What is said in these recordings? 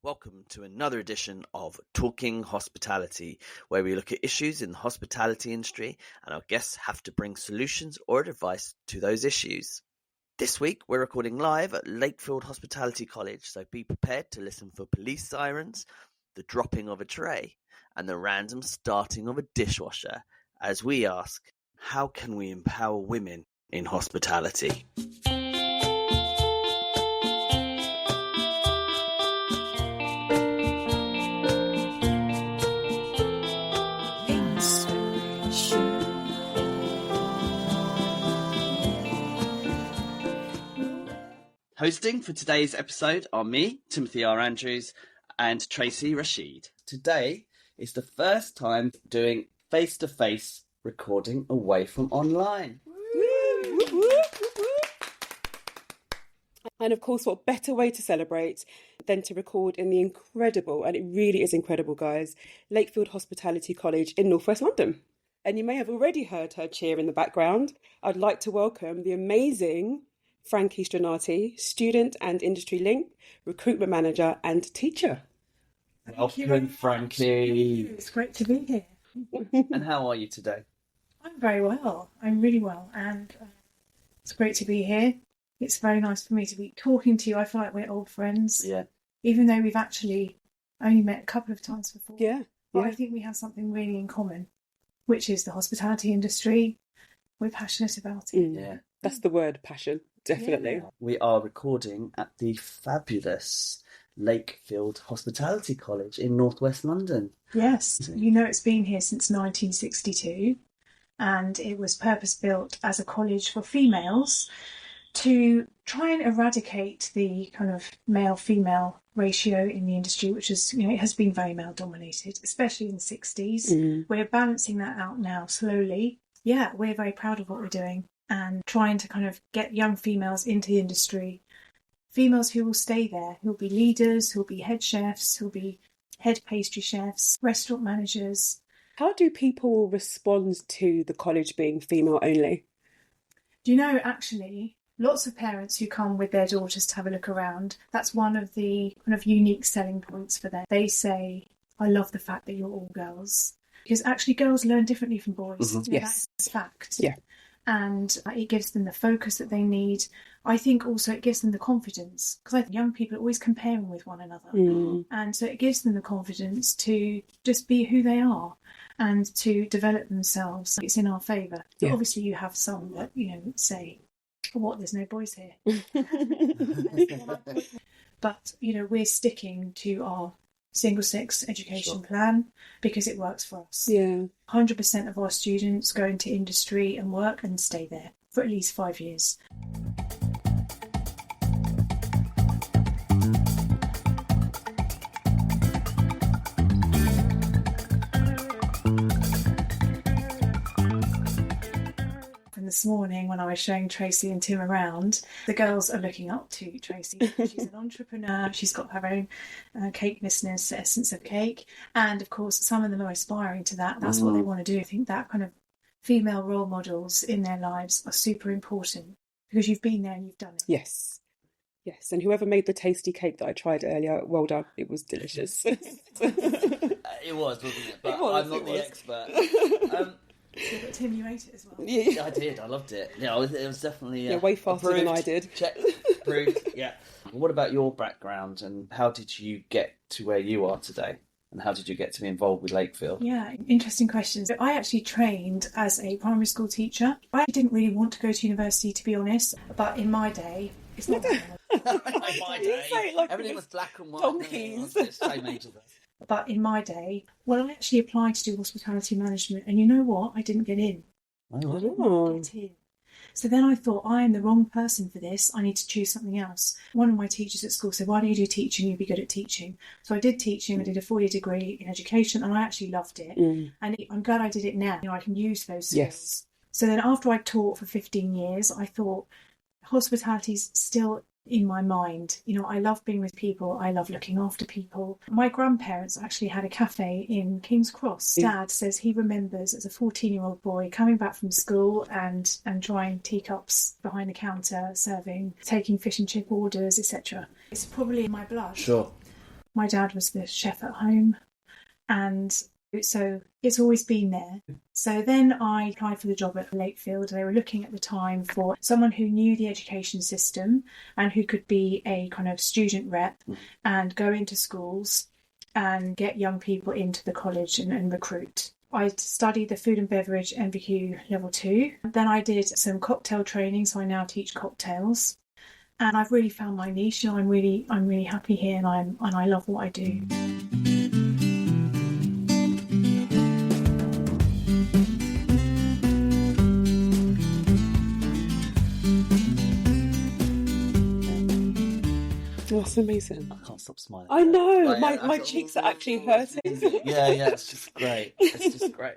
Welcome to another edition of Talking Hospitality, where we look at issues in the hospitality industry and our guests have to bring solutions or advice to those issues. This week, we're recording live at Lakefield Hospitality College, so be prepared to listen for police sirens, the dropping of a tray, and the random starting of a dishwasher, as we ask, how can we empower women in hospitality? Hosting for today's episode are me, Timothy R. Andrews, and Tracy Rashid. Today is the first time doing face-to-face recording away from online. And of course, what better way to celebrate than to record in the incredible, and it really is incredible, guys, Lakefield Hospitality College in Northwest London. And you may have already heard her cheer in the background. I'd like to welcome the amazing Frankie Strinati, student and industry link, recruitment manager and teacher. Welcome, Frankie. It's great to be here. And how are you today? I'm very well. I'm really well. And it's great to be here. It's very nice for me to be talking to you. I feel like we're old friends. Yeah. Even though we've actually only met a couple of times before. Yeah. But I think we have something really in common, which is the hospitality industry. We're passionate about it. Yeah. That's the word, passion. Definitely. Yeah. We are recording at the fabulous Lakefield Hospitality College in Northwest London. Yes. You know, it's been here since 1962, and it was purpose-built as a college for females to try and eradicate the kind of male-female ratio in the industry, which is, you know, it has been very male-dominated, especially in the 60s. We're balancing that out now slowly. Yeah, we're very proud of what we're doing and trying to kind of get young females into the industry, females who will stay there, who will be leaders, who will be head chefs, who will be head pastry chefs, restaurant managers. How do people respond to the college being female only? Do you know, actually, lots of parents who come with their daughters to have a look around, that's one of the kind of unique selling points for them. They say, I love the fact that you're all girls. Because actually girls learn differently from boys. Mm-hmm. You know, Yes. that's a fact. Yeah. And it gives them the focus that they need. I think also it gives them the confidence, because I think young people are always comparing with one another. And so it gives them the confidence to just be who they are and to develop themselves. It's in our favour. Yeah. Obviously you have some that, you know, say, what, there's no boys here. But, you know, we're sticking to our single-sex education plan because it works for us. Yeah. 100% of our students go into industry and work and stay there for at least 5 years. This morning when I was showing Tracy and Tim around, the girls are looking up to Tracy. She's an entrepreneur, she's got her own cake business, Essence of Cake, and of course some of them are aspiring to that. That's what they want to do. I think that kind of female role models in their lives are super important because you've been there and you've done it. Yes. Yes. And whoever made the tasty cake that I tried earlier, well done. It was delicious. It was, wasn't it? But I'm not the expert. But Tim, you ate it as well. Yeah, I did. I loved it. Yeah, it was definitely way faster than I did. Check, approved. Yeah. What about your background and how did you get to where you are today? And how did you get to be involved with Lakefield? Yeah, interesting questions. I actually trained as a primary school teacher. I didn't really want to go to university, to be honest. But in my day, it's not In my day, like everything was black and white. donkeys. Same age as us. But in my day, well, I actually applied to do hospitality management, and you know what? I didn't get in. Oh, I did not get in. So then I thought, I am the wrong person for this. I need to choose something else. One of my teachers at school said, why don't you do teaching? You'd be good at teaching. So I did teaching. I did a 4-year degree in education, and I actually loved it. And I'm glad I did it now. You know, I can use those skills. Yes. So then after I taught for 15 years, I thought hospitality's still in my mind. You know, I love being with people. I love looking after people. My grandparents actually had a cafe in King's Cross. Dad says he remembers as a 14-year-old boy coming back from school and drying teacups behind the counter, serving, taking fish and chip orders, etc. It's probably in my blood. Sure. My dad was the chef at home, and so it's always been there. So then I applied for the job at Lakefield. They were looking at the time for someone who knew the education system and who could be a kind of student rep and go into schools and get young people into the college and recruit. I studied the food and beverage NVQ level 2. Then I did some cocktail training, so I now teach cocktails. And I've really found my niche, and I'm really happy here, and I love what I do. That's amazing. I can't stop smiling. I know, Like, my cheeks are actually hurting. Yeah, it's just great. It's just great.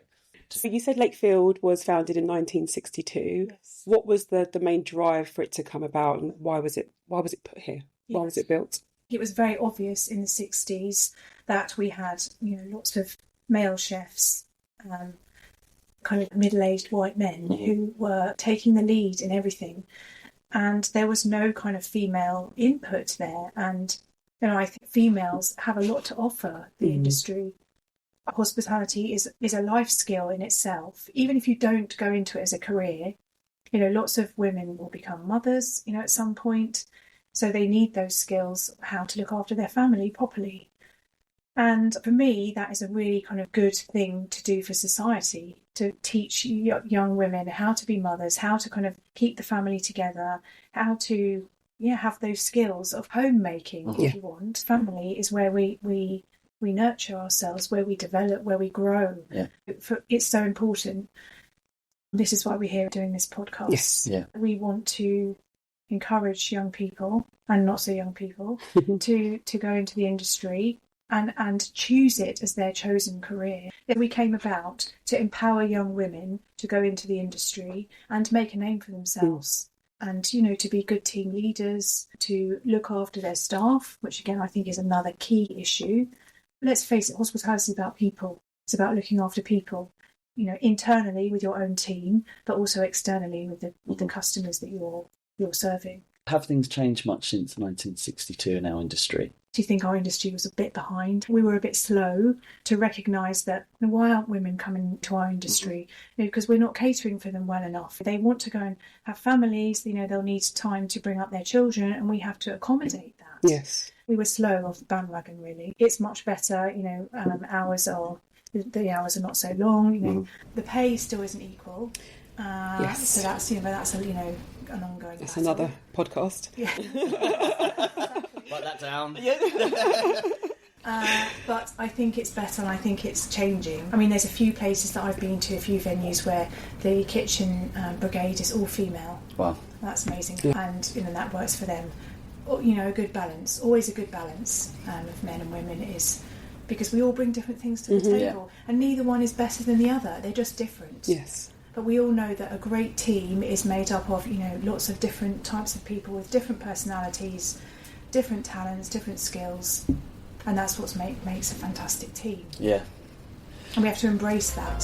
So you said Lakefield was founded in 1962. Yes. What was the main drive for it to come about, and why was it put here? Why was it built? It was very obvious in the 60s that we had, lots of male chefs, kind of middle-aged white men who were taking the lead in everything. And there was no kind of female input there. And, I think females have a lot to offer the industry. Hospitality is a life skill in itself. Even if you don't go into it as a career, lots of women will become mothers, at some point. So they need those skills, how to look after their family properly. And for me, that is a really kind of good thing to do for society, to teach young women how to be mothers, how to kind of keep the family together, how to have those skills of homemaking, if you want. Family is where we nurture ourselves, where we develop, where we grow. Yeah. It's so important. This is why we're here doing this podcast. Yes. Yeah. We want to encourage young people and not so young people to go into the industry and choose it as their chosen career. We came about to empower young women to go into the industry and make a name for themselves. And, to be good team leaders, to look after their staff, which again I think is another key issue. Let's face it, hospitality is about people. It's about looking after people, internally with your own team, but also externally with the customers that you're serving. Have things changed much since 1962 in our industry? Do you think our industry was a bit behind? We were a bit slow to recognise that why aren't women coming to our industry? Because we're not catering for them well enough. They want to go and have families, they'll need time to bring up their children, and we have to accommodate that. Yes. We were slow off the bandwagon, really. It's much better, the hours are not so long, the pay still isn't equal. Yes. So that's, that's an ongoing That's battle. another podcast. Yeah. Write that down. But I think it's better, and I think it's changing. I mean, there's a few places that I've been to, a few venues where the kitchen brigade is all female. Wow. That's amazing. Yeah. And, that works for them. A good balance, always a good balance of men and women is because we all bring different things to the table, and neither one is better than the other. They're just different. Yes. But we all know that a great team is made up of, lots of different types of people with different personalities, different talents, different skills, and that's what makes a fantastic team. Yeah. And we have to embrace that.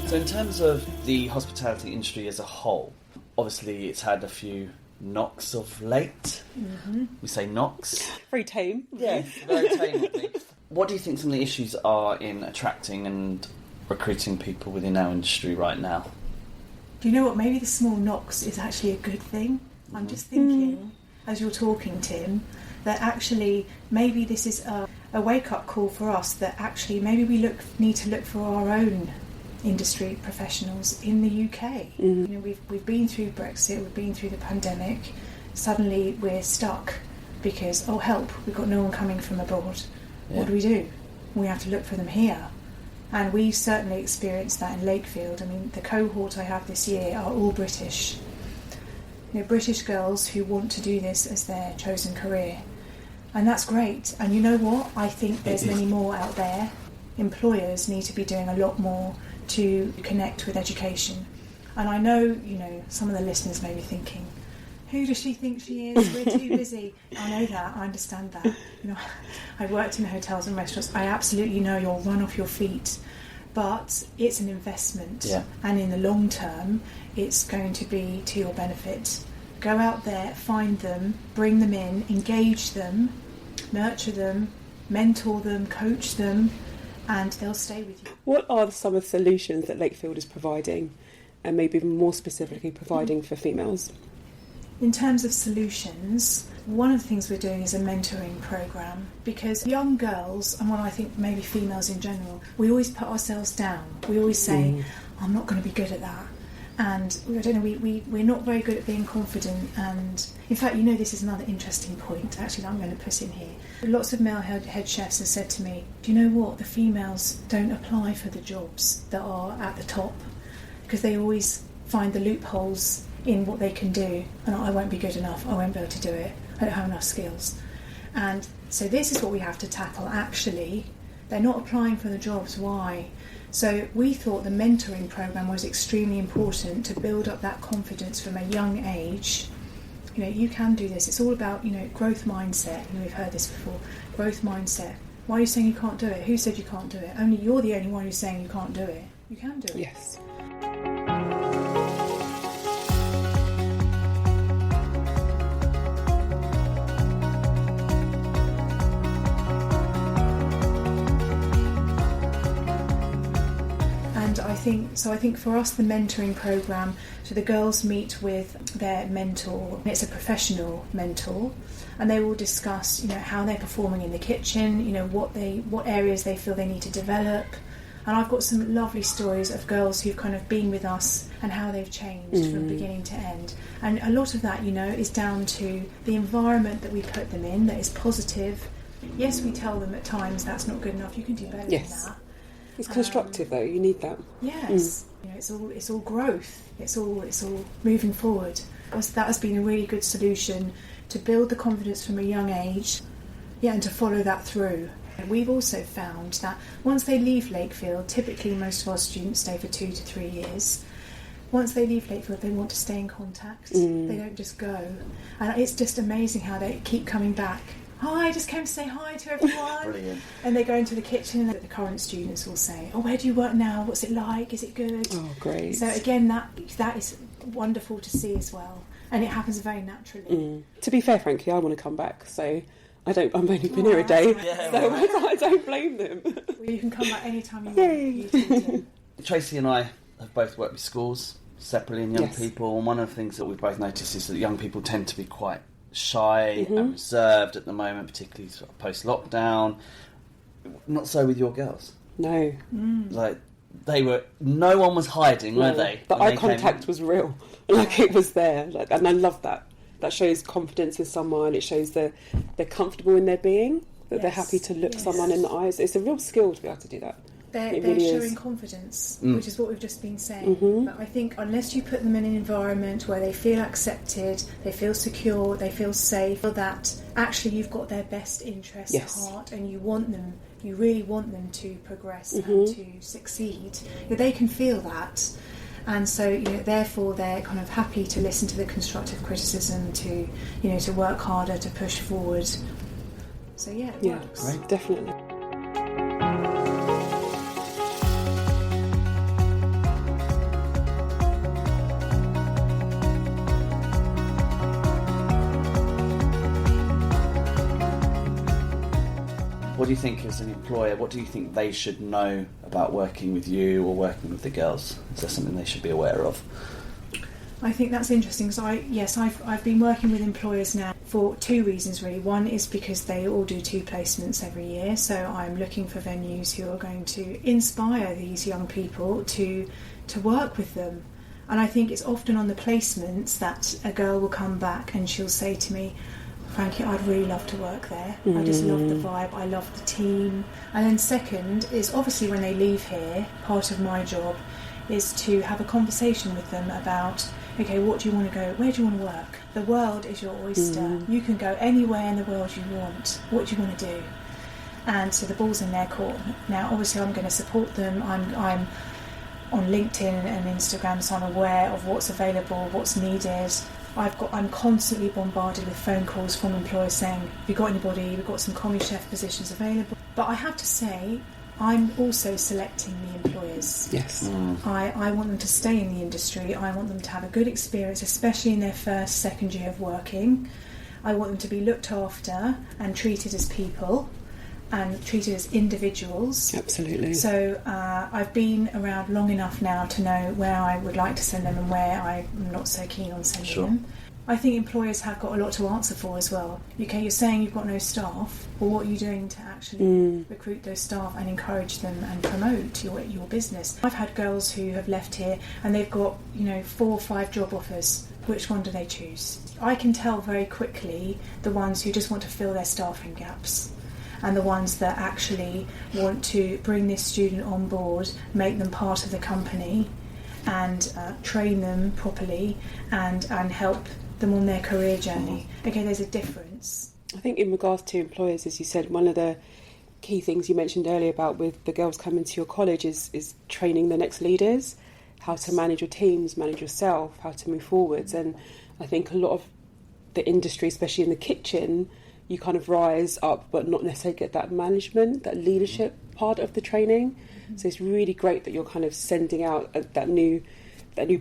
So in terms of the hospitality industry as a whole, obviously it's had a few knocks of late. We say knocks. Very tame. Yeah, very tame, I think. What do you think some of the issues are in attracting and recruiting people within our industry right now? Do you know what? Maybe the small knocks is actually a good thing. I'm just thinking, as you're talking, Tim, that actually maybe this is a wake-up call for us, that actually maybe we need to look for our own industry professionals in the UK. We've been through Brexit, we've been through the pandemic. Suddenly we're stuck because, oh help, we've got no one coming from abroad. What do? We have to look for them here. And we certainly experienced that in Lakefield. I mean, the cohort I have this year are all British. British girls who want to do this as their chosen career. And that's great. And you know what? I think there's many more out there. Employers need to be doing a lot more to connect with education. And I know, some of the listeners may be thinking, Who does she think she is? We're too busy. I know that. I understand that. I worked in hotels and restaurants. I absolutely know you'll run off your feet, but it's an investment. Yeah. And in the long term, it's going to be to your benefit. Go out there, find them, bring them in, engage them, nurture them, mentor them, coach them, and they'll stay with you. What are some of the solutions that Lakefield is providing, and maybe even more specifically providing for females? In terms of solutions, one of the things we're doing is a mentoring programme, because young girls, and what I think maybe females in general, we always put ourselves down. We always say, I'm not going to be good at that. And I don't know, we're not very good at being confident. And in fact, this is another interesting point actually that I'm going to put in here. Lots of male head chefs have said to me, do you know what, the females don't apply for the jobs that are at the top because they always find the loopholes in what they can do, and I won't be good enough, I won't be able to do it, I don't have enough skills. And so this is what we have to tackle. Actually, they're not applying for the jobs. Why? So we thought the mentoring programme was extremely important to build up that confidence from a young age. You can do this. It's all about, growth mindset. We've heard this before. Growth mindset. Why are you saying you can't do it? Who said you can't do it? You're the only one who's saying you can't do it. You can do it. Yes. I think for us the mentoring programme, so the girls meet with their mentor. It's a professional mentor, and they will discuss how they're performing in the kitchen, what areas they feel they need to develop. And I've got some lovely stories of girls who've kind of been with us and how they've changed from beginning to end. And a lot of that, is down to the environment that we put them in that is positive. Yes, we tell them at times that's not good enough, you can do better than that. It's constructive though, you need that. Yes. It's all growth. It's all moving forward. That has been a really good solution to build the confidence from a young age, and to follow that through. We've also found that once they leave Lakefield, typically most of our students stay for 2 to 3 years. Once they leave Lakefield, they want to stay in contact. They don't just go. And it's just amazing how they keep coming back. Hi, I just came to say hi to everyone. Brilliant. And they go into the kitchen and the current students will say, where do you work now? What's it like? Is it good? Oh, great. So again, that is wonderful to see as well. And it happens very naturally. To be fair, Frankie, I want to come back, so I've only been here a day, so I don't blame them. Well, you can come back anytime you want. Tracy and I have both worked with schools separately and young people, and one of the things that we've both noticed is that young people tend to be quite shy and reserved at the moment, particularly sort of post-lockdown. Not so with your girls. No. Like, no one was hiding, were they? The eye contact was real. It was there. And I love that. That shows confidence with someone. It shows they're comfortable in their being, that they're happy to look someone in the eyes. It's a real skill to be able to do that. They're showing confidence, which is what we've just been saying. But I think unless you put them in an environment where they feel accepted, they feel secure, they feel safe, feel that actually you've got their best interests at heart and you really want them to progress and to succeed, they can feel that. And so, therefore they're kind of happy to listen to the constructive criticism, to work harder, to push forward. So it works. Right. Definitely. What do you think as an employer, what do you think they should know about working with you or working with the girls? Is there something they should be aware of? I think that's interesting. So I've been working with employers now for 2 reasons really. One is because they all do 2 placements every year, so I'm looking for venues who are going to inspire these young people to work with them. And I think it's often on the placements that a girl will come back and she'll say to me, Frankie, I'd really love to work there. I just love the vibe, I love the team. And then second is obviously when they leave here, part of my job is to have a conversation with them about, okay, what do you want to go, where do you want to work? The world is your oyster. You can go anywhere in the world you want. What do you want to do? And so the ball's in their court. Now, obviously I'm going to support them. I'm on LinkedIn and Instagram, so I'm aware of what's available, what's needed. I'm constantly bombarded with phone calls from employers saying, have you got anybody? We've got some commie chef positions available. But I have to say, I'm also selecting the employers. Yes. I want them to stay in the industry. I want them to have a good experience, especially in their first, second year of working. I want them to be looked after and treated as people and treated as individuals. Absolutely. So I've been around long enough now to know where I would like to send them and where I'm not so keen on sending them. I think employers have got a lot to answer for as well. Okay, you're saying you've got no staff, well, what are you doing to actually recruit those staff and encourage them and promote your business? I've had girls who have left here and they've got 4 or 5 job offers. Which one do they choose? I can tell very quickly the ones who just want to fill their staffing gaps and the ones that actually want to bring this student on board, make them part of the company and train them properly and help them on their career journey. Okay, there's a difference. I think in regards to employers, as you said, one of the key things you mentioned earlier about with the girls coming to your college is training the next leaders, how to manage your teams, manage yourself, how to move forwards. And I think a lot of the industry, especially in the kitchen, you kind of rise up but not necessarily get that management, that leadership part of the training. So it's really great that you're kind of sending out that new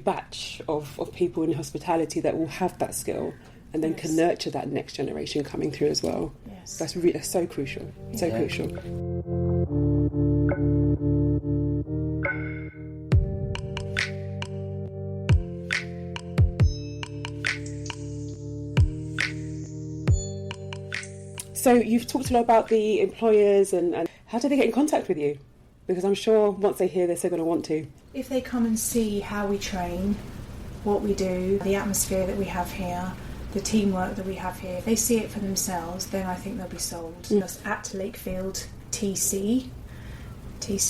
batch of people in hospitality that will have that skill and then can nurture that next generation coming through as well. Yes. That's so crucial. So crucial. So you've talked a lot about the employers and how do they get in contact with you? Because I'm sure once they hear this, they're going to want to. If they come and see how we train, what we do, the atmosphere that we have here, the teamwork that we have here, if they see it for themselves, then I think they'll be sold. That's at Lakefield TC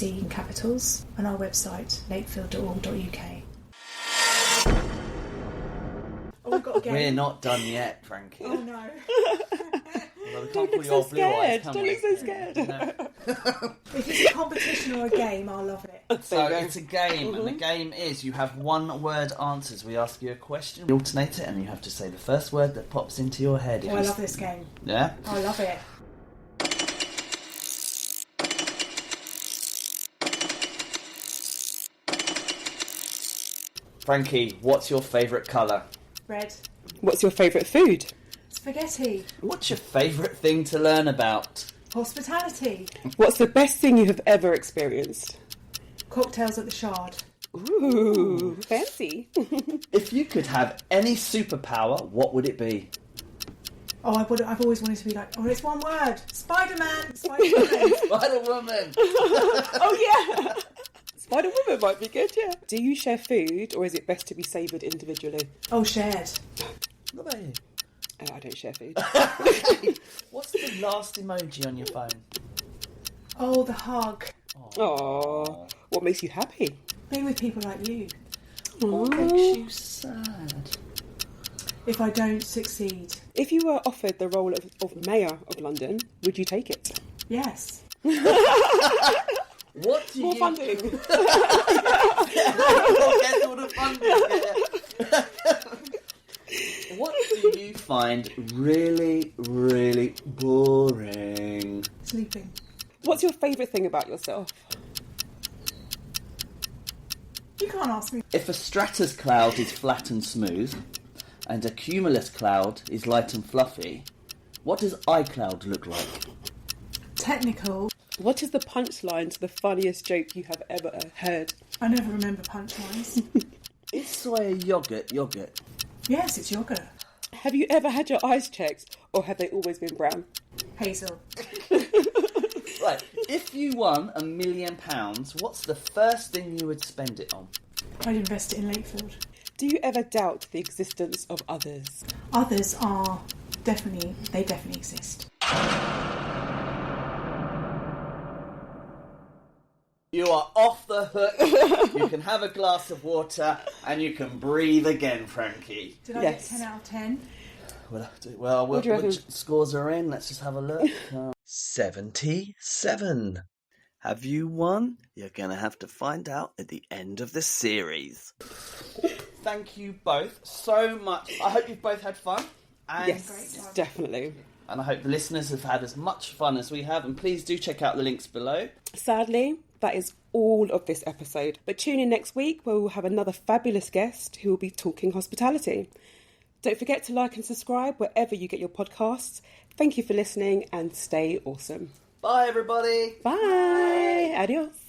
in capitals, and our website, lakefield.org.uk. Oh, we've got a game. We're not done yet, Frankie. Oh no. Don't look so scared. Don't look so scared. If it's a competition or a game, I'll love it. So it's a game, and the game is you have 1-word answers. We ask you a question, we alternate it, and you have to say the first word that pops into your head. I love this game. Yeah? I love it. Frankie, what's your favourite colour? Red. What's your favourite food? Spaghetti. What's your favourite thing to learn about? Hospitality. What's the best thing you have ever experienced? Cocktails at the Shard. Ooh, fancy. If you could have any superpower, what would it be? Oh, I've always wanted to be like, it's one word. Spider-Man. Spider-Man. Spider-Woman! Oh, yeah. Spider-Woman might be good, yeah. Do you share food, or is it best to be savoured individually? Oh, shared. What about you? I don't share food. What's the last emoji on your phone? Oh, the hug. Aww. What makes you happy? Being with people like you. What makes you sad? If I don't succeed. If you were offered the role of Mayor of London, would you take it? Yes. What do More you... funding. We'll get all the funding. What do you find really, really boring? Sleeping. What's your favourite thing about yourself? You can't ask me. If a stratus cloud is flat and smooth, and a cumulus cloud is light and fluffy, what does iCloud look like? Technical. What is the punchline to the funniest joke you have ever heard? I never remember punchlines. Is soy yogurt yogurt? Yes, it's yogurt. Have you ever had your eyes checked, or have they always been brown? Hazel. Right, if you won £1 million, what's the first thing you would spend it on? I'd invest it in Lakefield. Do you ever doubt the existence of others? Others are definitely exist. You are off the hook. You can have a glass of water and you can breathe again, Frankie. Did I get 10 out of 10? Well, What do you reckon? which scores are in? Let's just have a look. 77. Have you won? You're going to have to find out at the end of the series. thank you both so much. I hope you've both had fun. And Yes, definitely. And I hope the listeners have had as much fun as we have. And please do check out the links below. Sadly, that is all of this episode. But tune in next week where we'll have another fabulous guest who will be talking hospitality. Don't forget to like and subscribe wherever you get your podcasts. Thank you for listening and stay awesome. Bye, everybody. Bye. Adios.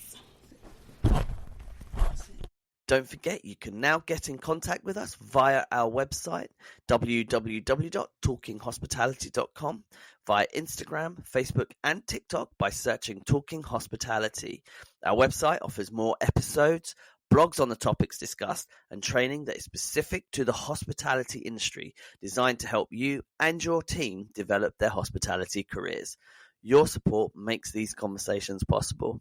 Don't forget, you can now get in contact with us via our website, www.talkinghospitality.com, via Instagram, Facebook, and TikTok by searching Talking Hospitality. Our website offers more episodes, blogs on the topics discussed, and training that is specific to the hospitality industry, designed to help you and your team develop their hospitality careers. Your support makes these conversations possible.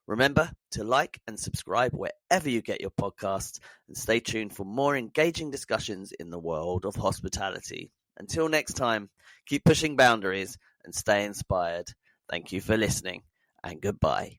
Remember to like and subscribe wherever you get your podcasts, and stay tuned for more engaging discussions in the world of hospitality. Until next time, keep pushing boundaries and stay inspired. Thank you for listening, and goodbye.